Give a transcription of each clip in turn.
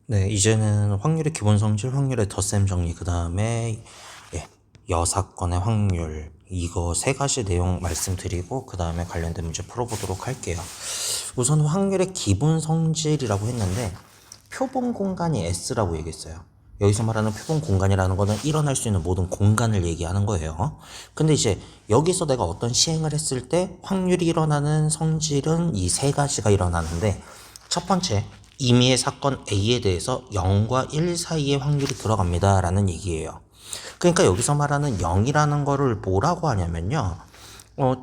네, 이제는 확률의 기본 성질, 확률의 덧셈 정리, 그 다음에 여사건의 확률, 이거 세 가지 내용 말씀드리고 그 다음에 관련된 문제 풀어보도록 할게요. 우선 확률의 기본 성질이라고 했는데 표본 공간이 S라고 얘기했어요. 여기서 말하는 표본 공간이라는 거는 일어날 수 있는 모든 공간을 얘기하는 거예요. 근데 이제 여기서 내가 어떤 시행을 했을 때 확률이 일어나는 성질은 이 세 가지가 일어나는데, 첫 번째, 임의의 사건 A에 대해서 0과 1 사이의 확률이 들어갑니다 라는 얘기예요. 그러니까 여기서 말하는 0이라는 거를 뭐라고 하냐면요,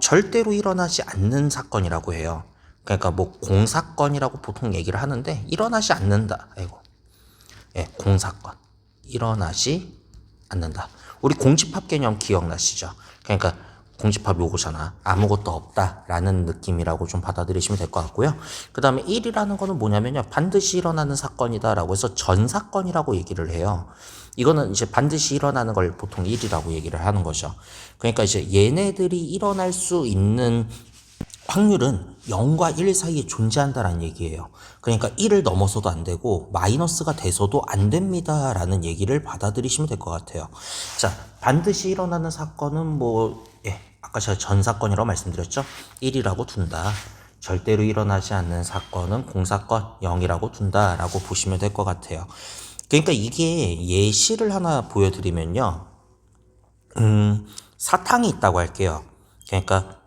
절대로 일어나지 않는 사건이라고 해요. 그러니까 뭐 공사건이라고 보통 얘기를 하는데 일어나지 않는다. 아이고, 공사건 일어나지 않는다. 우리 공집합 개념 기억나시죠? 그러니까 공집합 요거잖아. 아무것도 없다라는 느낌이라고 좀 받아들이시면 될 것 같고요. 그 다음에 1이라는 거는 뭐냐면요, 반드시 일어나는 사건이다라고 해서 전사건이라고 얘기를 해요. 이거는 이제 반드시 일어나는 걸 보통 1이라고 얘기를 하는 거죠. 그러니까 이제 얘네들이 일어날 수 있는 확률은 0과 1 사이에 존재한다라는 얘기예요. 그러니까 1을 넘어서도 안 되고 마이너스가 돼서도 안 됩니다 라는 얘기를 받아들이시면 될 것 같아요. 자, 반드시 일어나는 사건은 아까 제가 전사건이라고 말씀드렸죠. 1이라고 둔다. 절대로 일어나지 않는 사건은 공사건 0이라고 둔다 라고 보시면 될 것 같아요. 그러니까 이게 예시를 하나 보여드리면요, 사탕이 있다고 할게요. 그러니까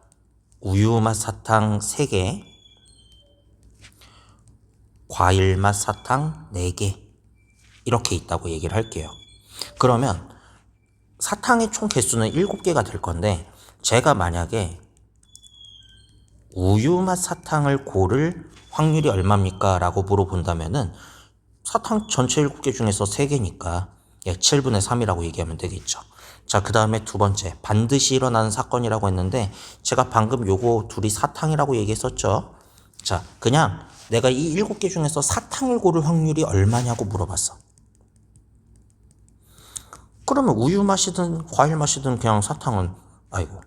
우유맛 사탕 3개, 과일맛 사탕 4개, 이렇게 있다고 얘기를 할게요. 그러면 사탕의 총 개수는 7개가 될 건데, 제가 만약에 우유맛 사탕을 고를 확률이 얼마입니까? 라고 물어본다면은 사탕 전체 7개 중에서 3개니까 7분의 3이라고 얘기하면 되겠죠. 자, 그 다음에 두 번째, 반드시 일어나는 사건이라고 했는데 제가 방금 요거 둘이 사탕이라고 얘기했었죠. 자, 그냥 내가 이 7개 중에서 사탕을 고를 확률이 얼마냐고 물어봤어. 그러면 우유 맛이든 과일 맛이든 그냥 사탕은, 아이고,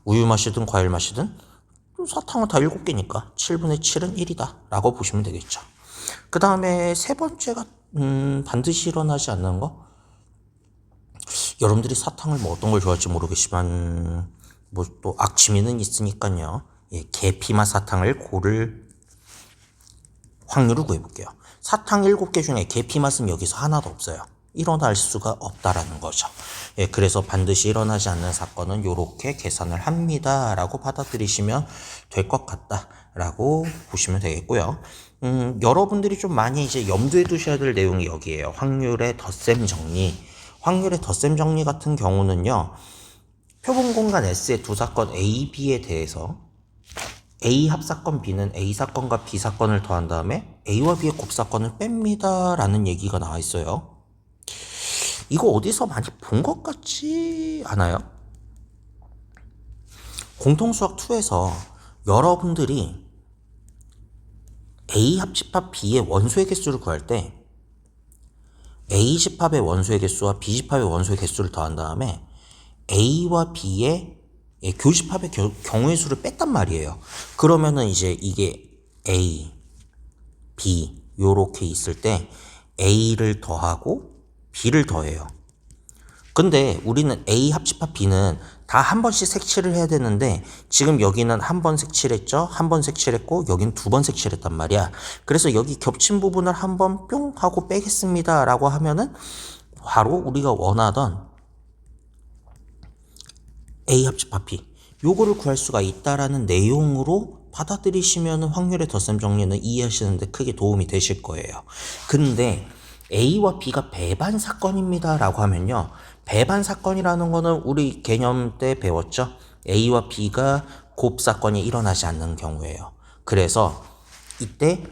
우유 맛이든 과일 맛이든 사탕은 다 7개니까 7분의 7은 1이다 라고 보시면 되겠죠. 그 다음에 세 번째가 반드시 일어나지 않는 거. 여러분들이 사탕을 뭐 어떤 걸 좋아할지 모르겠지만 뭐 또 악취미는 있으니까요. 계피맛 사탕을 고를 확률을 구해볼게요. 사탕 7개 중에 계피 맛은 여기서 하나도 없어요. 일어날 수가 없다라는 거죠. 그래서 반드시 일어나지 않는 사건은 이렇게 계산을 합니다 라고 받아들이시면 될 것 같다 라고 보시면 되겠고요. 여러분들이 좀 많이 이제 염두에 두셔야 될 내용이 여기에요. 확률의 덧셈 정리. 확률의 덧셈 정리 같은 경우는요, 표본 공간 S의 두 사건 A, B에 대해서 A 합사건 B는 A 사건과 B 사건을 더한 다음에 A와 B의 곱사건을 뺍니다 라는 얘기가 나와 있어요. 이거 어디서 많이 본 것 같지 않아요? 공통수학 2에서 여러분들이 A 합집합 B의 원소의 개수를 구할 때 A 집합의 원소의 개수와 B 집합의 원소의 개수를 더한 다음에 A와 B의 교집합의 경우의 수를 뺐단 말이에요. 그러면은 이제 이게 A, B 요렇게 있을 때 A를 더하고 B를 더해요. 근데 우리는 A 합집합 B는 다 한 번씩 색칠을 해야 되는데 지금 여기는 한 번 색칠했죠? 한 번 색칠했고 여기는 2번 색칠했단 말이야. 그래서 여기 겹친 부분을 한 번 뿅 하고 빼겠습니다 라고 하면은 바로 우리가 원하던 A 합집합 B 요거를 구할 수가 있다라는 내용으로 받아들이시면 확률의 덧셈 정리는 이해하시는데 크게 도움이 되실 거예요. 근데 A와 B가 배반 사건입니다 라고 하면요, 배반 사건이라는 거는 우리 개념 때 배웠죠. A와 B가 곱사건이 일어나지 않는 경우예요. 그래서 이때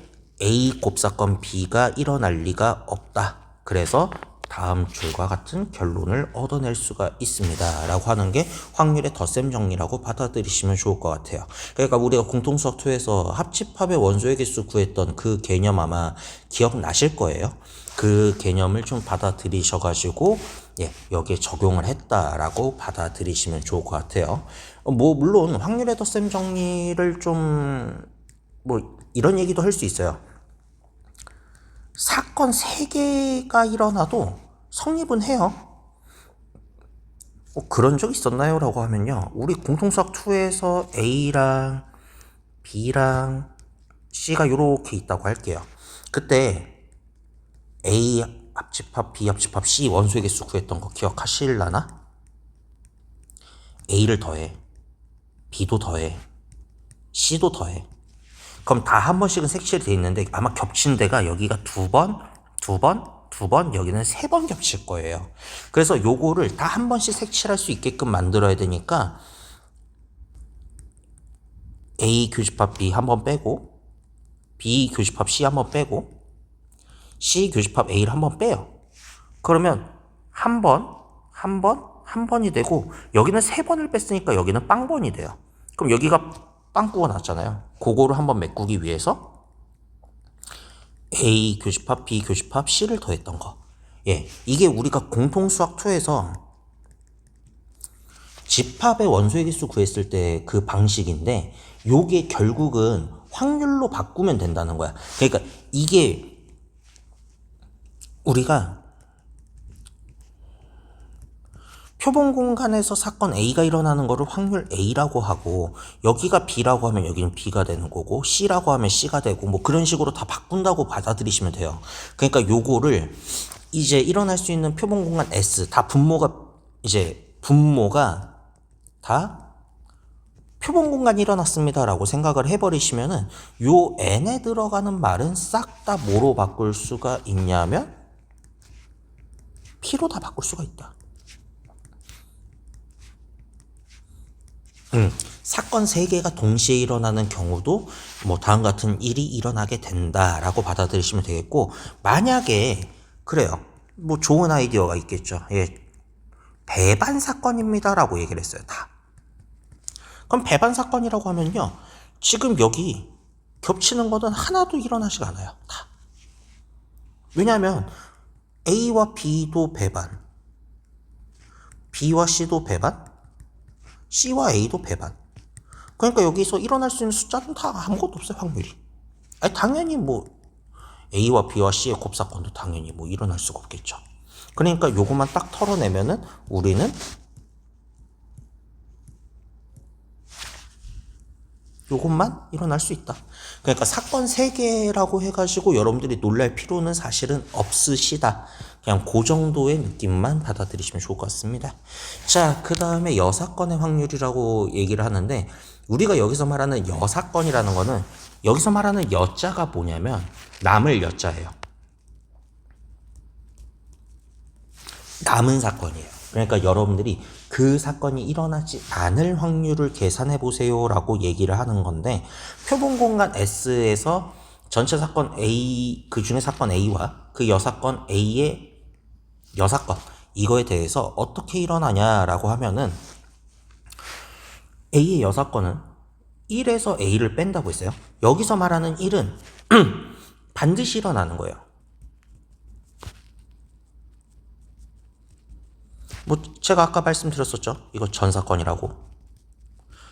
A 곱사건 B가 일어날 리가 없다. 그래서 다음 줄과 같은 결론을 얻어낼 수가 있습니다 라고 하는 게 확률의 덧셈 정리라고 받아들이시면 좋을 것 같아요. 그러니까 우리가 공통수학 2에서 합집합의 원소의 개수 구했던 그 개념 아마 기억나실 거예요. 그 개념을 좀 받아들이셔가지고 여기에 적용을 했다라고 받아들이시면 좋을 것 같아요. 물론 확률의 덧셈 정리를 좀 이런 얘기도 할 수 있어요. 사건 3개가 일어나도 성립은 해요. 그런 적 있었나요? 라고 하면요. 우리 공통수학 2에서 A랑 B랑 C가 이렇게 있다고 할게요. 그때 A 합집합, B 합집합, C 원소의 개수 구했던 거 기억하실라나? A를 더해, B도 더해, C도 더해. 그럼 다 한 번씩은 색칠이 돼 있는데 아마 겹친 데가 여기가 2번, 2번, 2번, 여기는 3번 겹칠 거예요. 그래서 요거를 다 한 번씩 색칠할 수 있게끔 만들어야 되니까 A 교집합 B 한 번 빼고, B 교집합 C 한 번 빼고, C 교집합 A를 한 번 빼요. 그러면 한 번, 한 번, 한 번이 되고, 여기는 3번을 뺐으니까 여기는 빵번이 돼요. 그럼 여기가 빵꾸가 났잖아요. 그거를 한번 메꾸기 위해서 A 교집합, B 교집합, C를 더했던 거. 예, 이게 우리가 공통수학 2에서 집합의 원소의 개수 구했을 때 그 방식인데, 요게 결국은 확률로 바꾸면 된다는 거야. 그러니까 이게 우리가 표본 공간에서 사건 A가 일어나는 거를 확률 A라고 하고, 여기가 B라고 하면 여기는 B가 되는 거고, C라고 하면 C가 되고, 뭐 그런 식으로 다 바꾼다고 받아들이시면 돼요. 그러니까 요거를 이제 일어날 수 있는 표본 공간 S, 다 분모가 다 표본 공간이 일어났습니다 라고 생각을 해버리시면은 요 n에 들어가는 말은 싹 다 뭐로 바꿀 수가 있냐면 p로 다 바꿀 수가 있다. 사건 3개가 동시에 일어나는 경우도 뭐 다음 같은 일이 일어나게 된다라고 받아들이시면 되겠고, 만약에 그래요, 뭐 좋은 아이디어가 있겠죠. 예, 배반 사건입니다라고 얘기를 했어요. 다. 그럼 배반 사건이라고 하면요, 지금 여기 겹치는 거는 하나도 일어나지가 않아요. 다. 왜냐하면 A와 B도 배반, B와 C도 배반, C와 A도 배반. 그러니까 여기서 일어날 수 있는 숫자는 다 아무것도 없어요, 확률이. 아니, 당연히 뭐 A와 B와 C의 곱사건도 당연히 뭐 일어날 수가 없겠죠. 그러니까 요것만 딱 털어내면은 우리는 요것만 일어날 수 있다. 그러니까 사건 3개라고 해가지고 여러분들이 놀랄 필요는 사실은 없으시다. 그냥 그 정도의 느낌만 받아들이시면 좋을 것 같습니다. 자, 그 다음에 여사건의 확률이라고 얘기를 하는데, 우리가 여기서 말하는 여사건이라는 거는, 여기서 말하는 여자가 뭐냐면 남을 여자예요. 남은 사건이에요. 그러니까 여러분들이 그 사건이 일어나지 않을 확률을 계산해 보세요 라고 얘기를 하는 건데, 표본 공간 S에서 전체 사건 A, 그 중에 사건 A와 그 여사건 A의 여사건, 이거에 대해서 어떻게 일어나냐라고 하면은, A의 여사건은 1에서 A를 뺀다고 했어요. 여기서 말하는 1은 반드시 일어나는 거예요. 뭐 제가 아까 말씀드렸었죠. 이거 전사건이라고.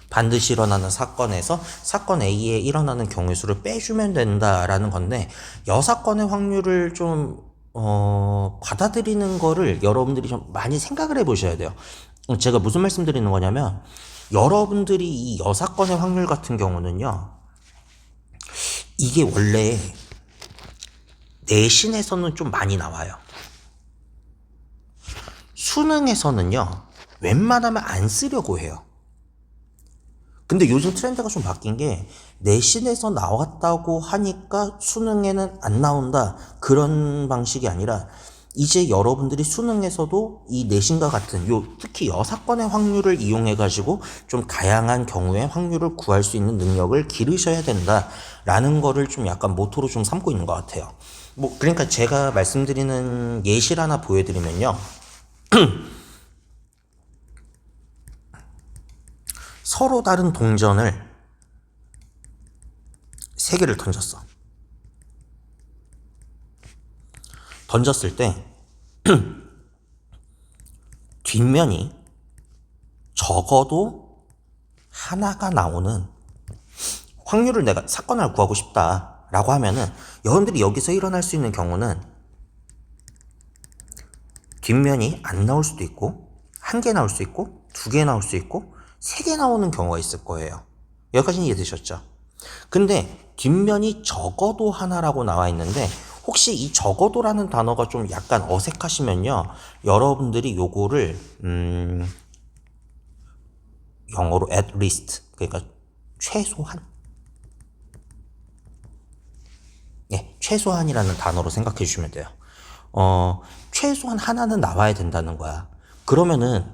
반드시 일어나는 사건에서 사건 A에 일어나는 경우의 수를 빼주면 된다라는 건데, 여사건의 확률을 좀 받아들이는 거를 여러분들이 좀 많이 생각을 해보셔야 돼요. 제가 무슨 말씀 드리는 거냐면, 여러분들이 이 여사건의 확률 같은 경우는요, 이게 원래 내신에서는 좀 많이 나와요. 수능에서는요, 웬만하면 안 쓰려고 해요. 근데 요즘 트렌드가 좀 바뀐 게, 내신에서 나왔다고 하니까 수능에는 안 나온다, 그런 방식이 아니라, 이제 여러분들이 수능에서도 이 내신과 같은 특히 여사건의 확률을 이용해 가지고 좀 다양한 경우의 확률을 구할 수 있는 능력을 기르셔야 된다라는 거를 좀 약간 모토로 좀 삼고 있는 것 같아요. 뭐 그러니까 제가 말씀드리는 예시를 하나 보여드리면요, 서로 다른 동전을 3개를 던졌어. 던졌을 때 뒷면이 적어도 하나가 나오는 확률을, 내가 사건을 구하고 싶다. 라고 하면은 여러분들이 여기서 일어날 수 있는 경우는 뒷면이 안 나올 수도 있고, 한 개 나올 수 있고, 두 개 나올 수 있고, 세 개 나오는 경우가 있을 거예요. 여기까지는 이해되셨죠? 근데 뒷면이 적어도 하나라고 나와 있는데 혹시 이 적어도라는 단어가 좀 약간 어색하시면요, 여러분들이 요거를 영어로 at least, 그러니까 최소한, 최소한이라는 단어로 생각해 주시면 돼요. 최소한 하나는 나와야 된다는 거야. 그러면은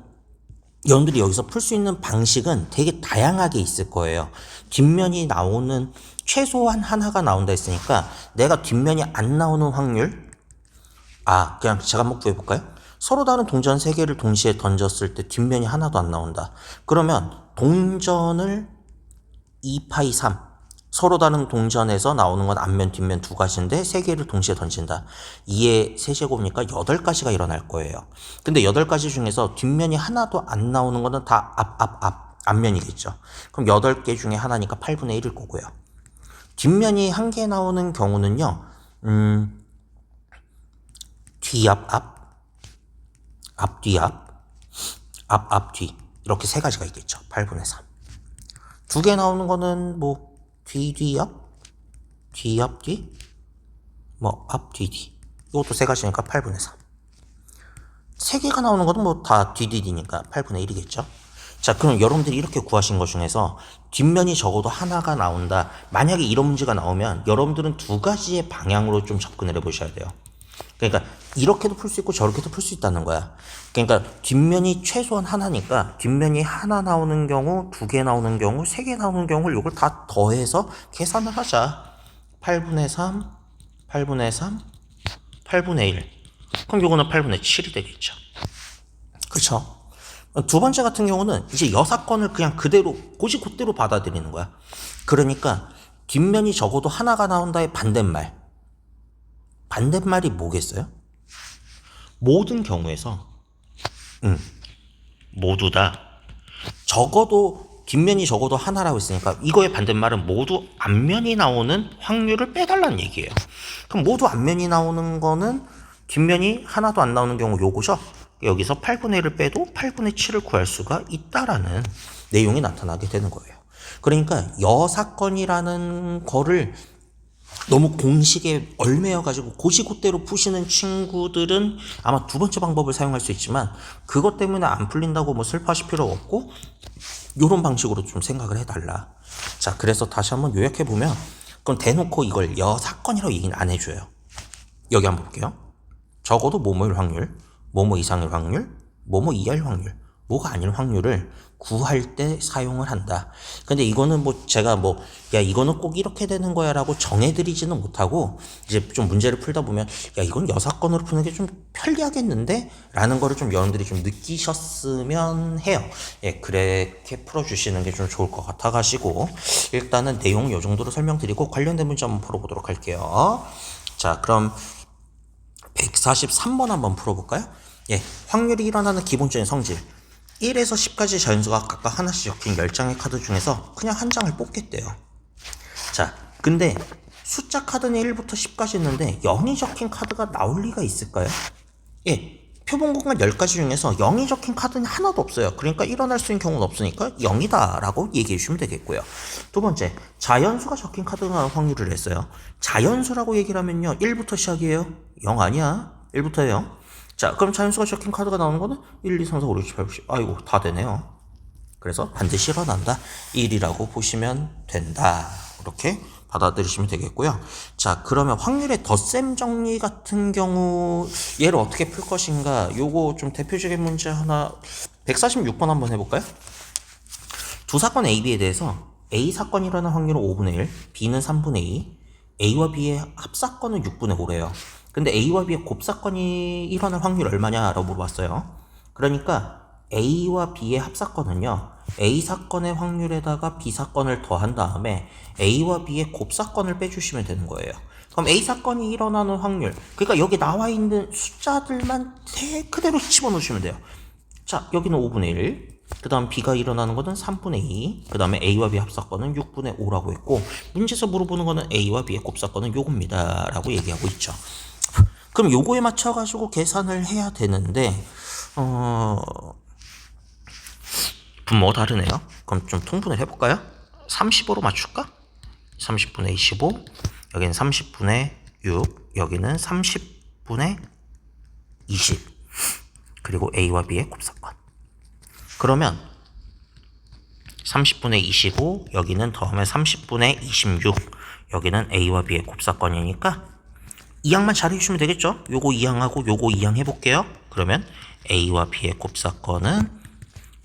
여러분들이 여기서 풀 수 있는 방식은 되게 다양하게 있을 거예요. 뒷면이 나오는, 최소한 하나가 나온다 했으니까 내가 뒷면이 안 나오는 확률, 그냥 제가 한번 구해볼까요? 서로 다른 동전 3개를 동시에 던졌을 때 뒷면이 하나도 안 나온다. 그러면 동전을 2파이 3, 서로 다른 동전에서 나오는 건 앞면 뒷면 두 가지인데 3개를 동시에 던진다. 2의 세제곱이니까 8가지가 일어날 거예요. 근데 8가지 중에서 뒷면이 하나도 안 나오는 거는 다 앞면이겠죠. 그럼 8개 중에 하나니까 8분의 1일 거고요. 뒷면이 한 개 나오는 경우는요, 앞뒤 이렇게 3가지가 있겠죠. 8분의 3. 2개 나오는 거는 뭐 뒤앞, 뒤, 뭐 앞, 뒤. 이것도 3가지니까 8분의 3. 3개가 나오는 거는 뭐 다 뒤니까 8분의 1이겠죠. 자, 그럼 여러분들이 이렇게 구하신 것 중에서 뒷면이 적어도 하나가 나온다. 만약에 이런 문제가 나오면 여러분들은 2가지의 방향으로 좀 접근을 해보셔야 돼요. 그러니까 이렇게도 풀 수 있고 저렇게도 풀 수 있다는 거야. 그러니까 뒷면이 최소한 하나니까 뒷면이 하나 나오는 경우, 2개 나오는 경우, 3개 나오는 경우를 이걸 다 더해서 계산을 하자. 8분의 3, 8분의 3, 8분의 1. 그럼 요거는 8분의 7이 되겠죠. 그렇죠? 두 번째 같은 경우는 이제 여사건을 그냥 그대로 곧대로 받아들이는 거야. 그러니까 뒷면이 적어도 하나가 나온다의 반대말. 반대말이 뭐겠어요? 모든 경우에서 모두 다 적어도 뒷면이 적어도 하나라고 했으니까 이거의 반대말은 모두 앞면이 나오는 확률을 빼달라는 얘기예요. 그럼 모두 앞면이 나오는 거는 뒷면이 하나도 안 나오는 경우 요거죠. 여기서 8분의 1을 빼도 8분의 7을 구할 수가 있다라는 내용이 나타나게 되는 거예요. 그러니까 여사건이라는 거를 너무 공식에 얽매여가지고 곧대로 푸시는 친구들은 아마 두 번째 방법을 사용할 수 있지만 그것 때문에 안 풀린다고 뭐 슬퍼하실 필요 없고 요런 방식으로 좀 생각을 해달라. 자, 그래서 다시 한번 요약해보면 그럼 대놓고 이걸 여사건이라고 얘기는 안 해줘요. 여기 한번 볼게요. 적어도 뭐뭐일 확률, 뭐뭐 이상일 확률, 뭐뭐 이하일 확률, 뭐가 아닐 확률을 구할 때 사용을 한다. 근데 이거는 뭐 제가 이거는 꼭 이렇게 되는 거야 라고 정해드리지는 못하고 이제 좀 문제를 풀다 보면 이건 여사건으로 푸는 게 좀 편리하겠는데? 라는 거를 좀 여러분들이 좀 느끼셨으면 해요. 그렇게 풀어주시는 게 좀 좋을 것 같아가지고 일단은 내용 요 정도로 설명드리고 관련된 문제 한번 풀어보도록 할게요. 자, 그럼 143번 한번 풀어볼까요? 확률이 일어나는 기본적인 성질. 1에서 10까지 자연수가 각각 하나씩 적힌 10장의 카드 중에서 그냥 한 장을 뽑겠대요. 자, 근데 숫자 카드는 1부터 10까지 있는데 0이 적힌 카드가 나올 리가 있을까요? 표본 공간 10가지 중에서 0이 적힌 카드는 하나도 없어요. 그러니까 일어날 수 있는 경우는 없으니까 0이다 라고 얘기해 주시면 되겠고요. 두 번째, 자연수가 적힌 카드가 나올 확률을 했어요. 자연수라고 얘기를 하면요, 1부터 시작이에요. 0 아니야. 1부터 0. 자, 그럼 자연수가 적힌 카드가 나오는 거는 1, 2, 3, 4, 5, 6, 7, 8, 9, 10. 아이고, 다 되네요. 그래서 반드시 일어난다. 1이라고 보시면 된다. 이렇게 받아들이시면 되겠고요. 자, 그러면 확률의 덧셈 정리 같은 경우 얘를 어떻게 풀 것인가? 요거 좀 대표적인 문제 하나 146번 한번 해볼까요? 두 사건 A, B에 대해서 A 사건이 일어날 확률은 5분의 1, B는 3분의 2, A와 B의 합사건은 6분의 5래요. 근데 A와 B의 곱사건이 일어날 확률 얼마냐라고 물어봤어요. 그러니까 A와 B의 합사건은요, A 사건의 확률에다가 B 사건을 더한 다음에 A와 B의 곱사건을 빼주시면 되는 거예요. 그럼 A 사건이 일어나는 확률, 그러니까 여기 나와 있는 숫자들만 그대로 집어넣으시면 돼요. 자, 여기는 5분의 1, 그 다음 B가 일어나는 거는 3분의 2. 그 다음에 A와 B 합사건은 6분의 5라고 했고, 문제에서 물어보는 거는 A와 B의 곱사건은 요겁니다 라고 얘기하고 있죠. 그럼 요거에 맞춰가지고 계산을 해야 되는데, 분모가 다르네요. 그럼 좀 통분을 해볼까요? 35로 맞출까? 30분의 25, 여기는 30분의 6, 여기는 30분의 20, 그리고 A와 B의 곱사건. 그러면 30분의 25, 여기는 더하면 30분의 26, 여기는 A와 B의 곱사건이니까 이항만 잘 해주시면 되겠죠? 요거 이항하고 요거 이항 해볼게요. 그러면 A와 B의 곱사건은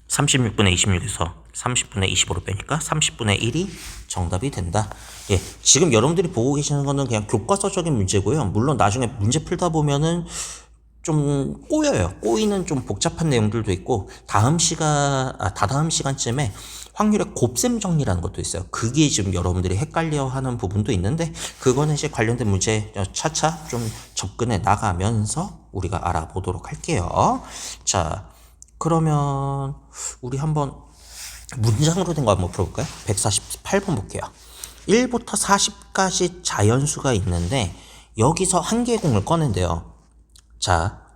36분의 26에서 30분의 25로 빼니까 30분의 1이 정답이 된다. 예, 지금 여러분들이 보고 계시는 거는 그냥 교과서적인 문제고요. 물론 나중에 문제 풀다 보면은 좀 꼬여요. 꼬이는 좀 복잡한 내용들도 있고, 다다음 시간쯤에 확률의 곱셈 정리라는 것도 있어요. 그게 지금 여러분들이 헷갈려 하는 부분도 있는데, 그거는 이제 관련된 문제 차차 좀 접근해 나가면서 우리가 알아보도록 할게요. 자, 그러면 우리 한번 문장으로 된 거 한번 풀어볼까요? 148번 볼게요. 1부터 40까지 자연수가 있는데 여기서 한 개의 공을 꺼낸대요. 자,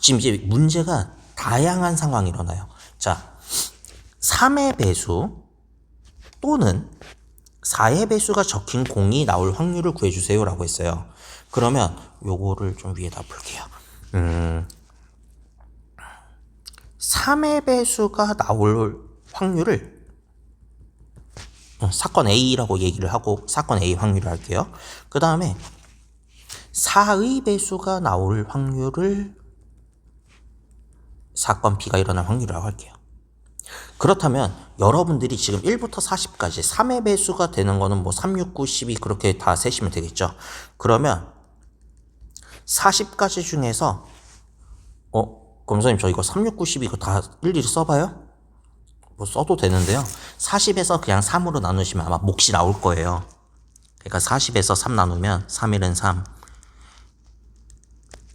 지금 이제 문제가 다양한 상황이 일어나요. 자, 3의 배수 또는 4의 배수가 적힌 공이 나올 확률을 구해주세요 라고 했어요. 그러면 요거를 좀 위에다 볼게요. 3의 배수가 나올 확률을 사건 A라고 얘기를 하고 사건 A 확률을 할게요. 그 다음에 4의 배수가 나올 확률을 사건 B가 일어날 확률이라고 할게요. 그렇다면 여러분들이 지금 1부터 40까지 3의 배수가 되는 거는 뭐 3, 6, 9, 12 그렇게 다 세시면 되겠죠. 그러면 40까지 중에서 검사님 저 이거 3, 6, 9, 12 이거 다 일일이 써봐요? 뭐 써도 되는데요. 40에서 그냥 3으로 나누시면 아마 몫이 나올 거예요. 그러니까 40에서 3 나누면 3일은 3.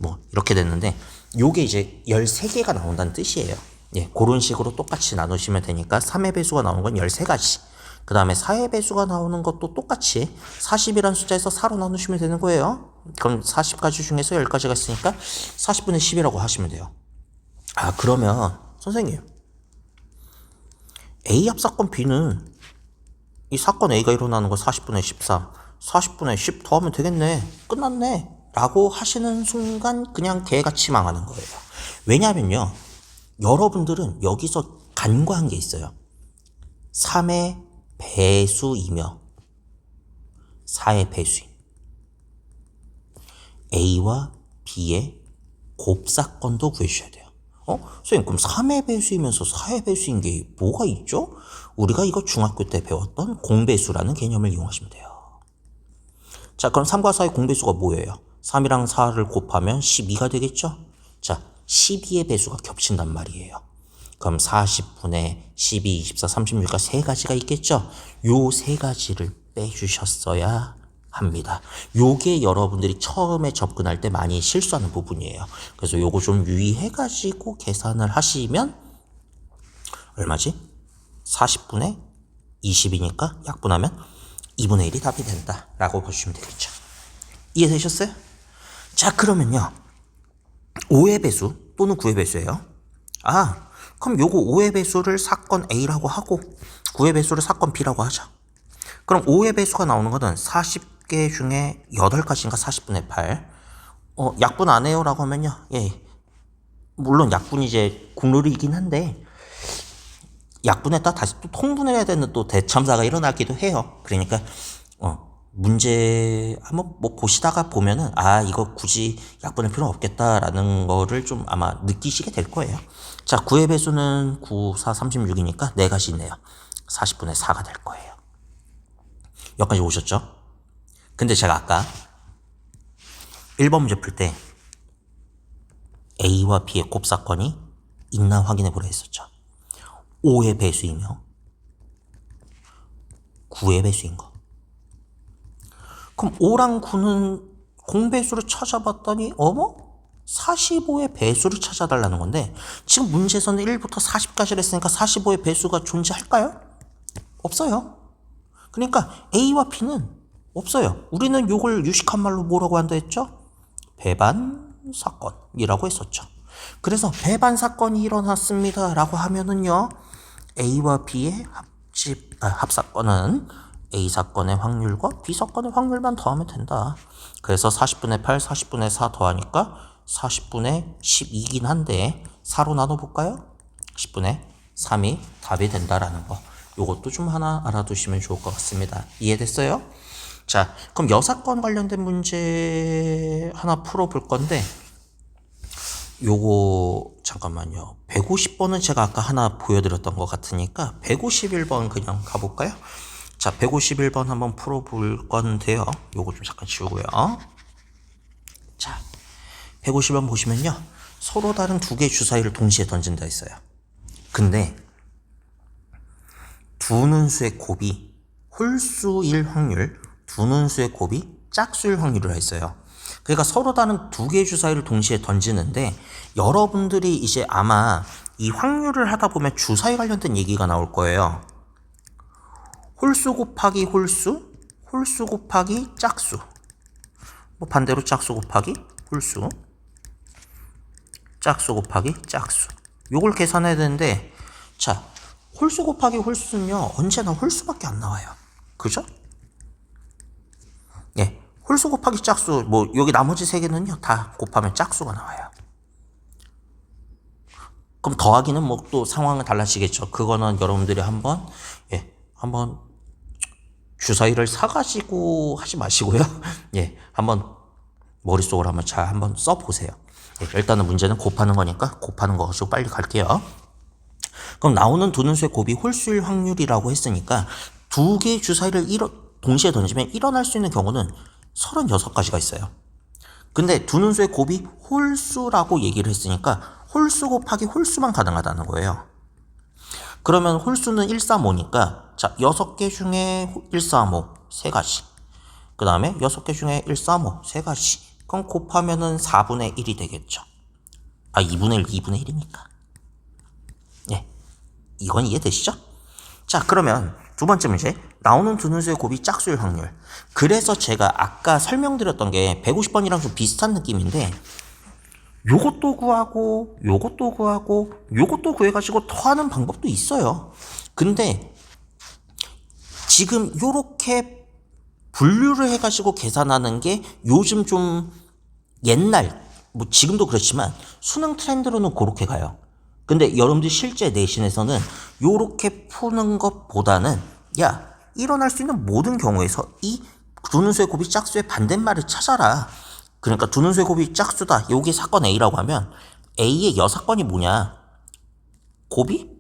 뭐 이렇게 됐는데 요게 이제 13개가 나온다는 뜻이에요. 예, 그런 식으로 똑같이 나누시면 되니까 3의 배수가 나오는 건 13가지. 그 다음에 4의 배수가 나오는 것도 똑같이 40이라는 숫자에서 4로 나누시면 되는 거예요. 그럼 40가지 중에서 10가지가 있으니까 40분의 10이라고 하시면 돼요. 아, 그러면 선생님 A 합사건 B는 이 사건 A가 일어나는 거 40분의 14, 40분의 10 더하면 되겠네. 끝났네. 라고 하시는 순간 그냥 개같이 망하는 거예요. 왜냐면요. 여러분들은 여기서 간과한 게 있어요. 3의 배수이며 4의 배수임. A와 B의 곱사건도 구해주셔야 돼요. 선생님 그럼 3의 배수이면서 4의 배수인 게 뭐가 있죠? 우리가 이거 중학교 때 배웠던 공배수라는 개념을 이용하시면 돼요. 자, 그럼 3과 4의 공배수가 뭐예요? 3이랑 4를 곱하면 12가 되겠죠? 자, 12의 배수가 겹친단 말이에요. 그럼 40분의 12, 24, 36가 세 가지가 있겠죠? 요 세 가지를 빼주셨어야 합니다. 요게 여러분들이 처음에 접근할 때 많이 실수하는 부분이에요. 그래서 요거 좀 유의해가지고 계산을 하시면 얼마지? 40분의 20이니까 약분하면 2분의 1이 답이 된다 라고 보시면 되겠죠. 이해되셨어요? 자, 그러면요 5의 배수 또는 9의 배수예요. 아, 그럼 요거 5의 배수를 사건 A라고 하고 9의 배수를 사건 B라고 하자. 그럼 5의 배수가 나오는 거는 40개 중에 8가지인가 40분의 8. 약분 안 해요 라고 하면요. 예. 물론 약분이 이제 국룰이긴 한데 약분했다 다시 또 통분을 해야 되는 또 대참사가 일어나기도 해요. 그러니까 문제 한번 뭐 보시다가 보면은 이거 굳이 약분할 필요는 없겠다라는 거를 좀 아마 느끼시게 될 거예요. 자, 9의 배수는 9, 4, 36이니까 4가지 있네요. 40분의 4가 될 거예요. 여기까지 오셨죠? 근데 제가 아까 1번 문제 풀 때 A와 B의 곱사건이 있나 확인해 보라 했었죠. 5의 배수이며 9의 배수인 거. 그럼 5랑 9는 공배수를 찾아봤더니 어머? 45의 배수를 찾아달라는 건데 지금 문제에서는 1부터 40까지 했으니까 45의 배수가 존재할까요? 없어요. 그러니까 A와 B는 없어요. 우리는 이걸 유식한 말로 뭐라고 한다 했죠? 배반 사건이라고 했었죠. 그래서 배반 사건이 일어났습니다 라고 하면은요, A와 B의 합사건은 A 사건의 확률과 B 사건의 확률만 더하면 된다. 그래서 40분의 8, 40분의 4 더하니까 40분의 12이긴 한데 4로 나눠볼까요? 10분의 3이 답이 된다라는 거. 요것도 좀 하나 알아두시면 좋을 것 같습니다. 이해됐어요? 자, 그럼 여사건 관련된 문제 하나 풀어볼 건데, 요거 잠깐만요. 150번은 제가 아까 하나 보여드렸던 것 같으니까 151번 그냥 가볼까요? 자, 151번 한번 풀어볼 건데요. 요거 좀 잠깐 지우고요. 자, 150번 보시면요, 서로 다른 두 개의 주사위를 동시에 던진다 했어요. 근데 두 눈수의 곱이 홀수일 확률, 두 눈수의 곱이 짝수일 확률이라 했어요. 그러니까 서로 다른 두 개의 주사위를 동시에 던지는데, 여러분들이 이제 아마 이 확률을 하다 보면 주사위 관련된 얘기가 나올 거예요. 홀수 곱하기 홀수, 홀수 곱하기 짝수, 뭐 반대로 짝수 곱하기 홀수, 짝수 곱하기 짝수, 요걸 계산해야 되는데, 자, 홀수 곱하기 홀수는요, 언제나 홀수밖에 안 나와요. 그죠? 예, 홀수 곱하기 짝수, 뭐 여기 나머지 세 개는요, 다 곱하면 짝수가 나와요. 그럼 더하기는 뭐 또 상황은 달라지겠죠. 그거는 여러분들이 한번 주사위를 사가지고 하지 마시고요. 예, 한번 머릿속으로 한번 잘 한번 써보세요. 예, 일단은 문제는 곱하는 거니까 곱하는 거 가지고 빨리 갈게요. 그럼 나오는 두 눈수의 곱이 홀수일 확률이라고 했으니까 두 개의 주사위를 동시에 던지면 일어날 수 있는 경우는 36가지가 있어요. 근데 두 눈수의 곱이 홀수라고 얘기를 했으니까 홀수 곱하기 홀수만 가능하다는 거예요. 그러면 홀수는 135니까 자, 6개 중에 135 3가지, 그 다음에 6개 중에 135 3가지, 그럼 곱하면은 4분의 1이 되겠죠. 아, 2분의 1, 2분의 1이니까. 예, 이건 이해되시죠? 자, 그러면 두 번째 문제, 나오는 두 눈수의 곱이 짝수일 확률. 그래서 제가 아까 설명드렸던 게 150번이랑 좀 비슷한 느낌인데, 요것도 구하고 요것도 구하고 요것도 구해가지고 더하는 방법도 있어요. 근데 지금 요렇게 분류를 해가지고 계산하는 게 요즘 좀 옛날, 뭐 지금도 그렇지만 수능 트렌드로는 그렇게 가요. 근데 여러분들 실제 내신에서는 요렇게 푸는 것보다는, 야, 일어날 수 있는 모든 경우에서 이 두 눈수의 곱이 짝수의 반대말을 찾아라. 그러니까 두 눈수의 곱이 짝수다, 요게 사건 A라고 하면 A의 여사건이 뭐냐? 곱이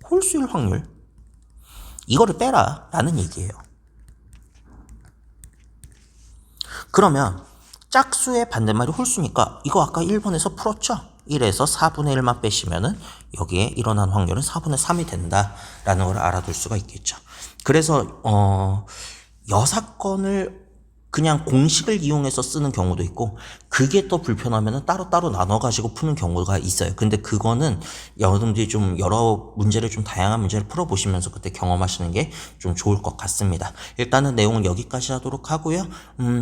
홀수일 확률. 이거를 빼라 라는 얘기예요. 그러면 짝수의 반대말이 홀수니까 이거 아까 1번에서 풀었죠? 1에서 4분의 1만 빼시면은 여기에 일어난 확률은 4분의 3이 된다라는 걸 알아둘 수가 있겠죠. 그래서 여사건을 그냥 공식을 이용해서 쓰는 경우도 있고, 그게 또 불편하면은 따로따로 나눠가지고 푸는 경우가 있어요. 근데 그거는 여러분들이 좀 여러 문제를, 좀 다양한 문제를 풀어보시면서 그때 경험하시는 게 좀 좋을 것 같습니다. 일단은 내용은 여기까지 하도록 하고요.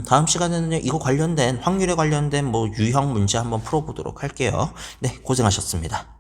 다음 시간에는 이거 관련된, 확률에 관련된 뭐 유형 문제 한번 풀어보도록 할게요. 네, 고생하셨습니다.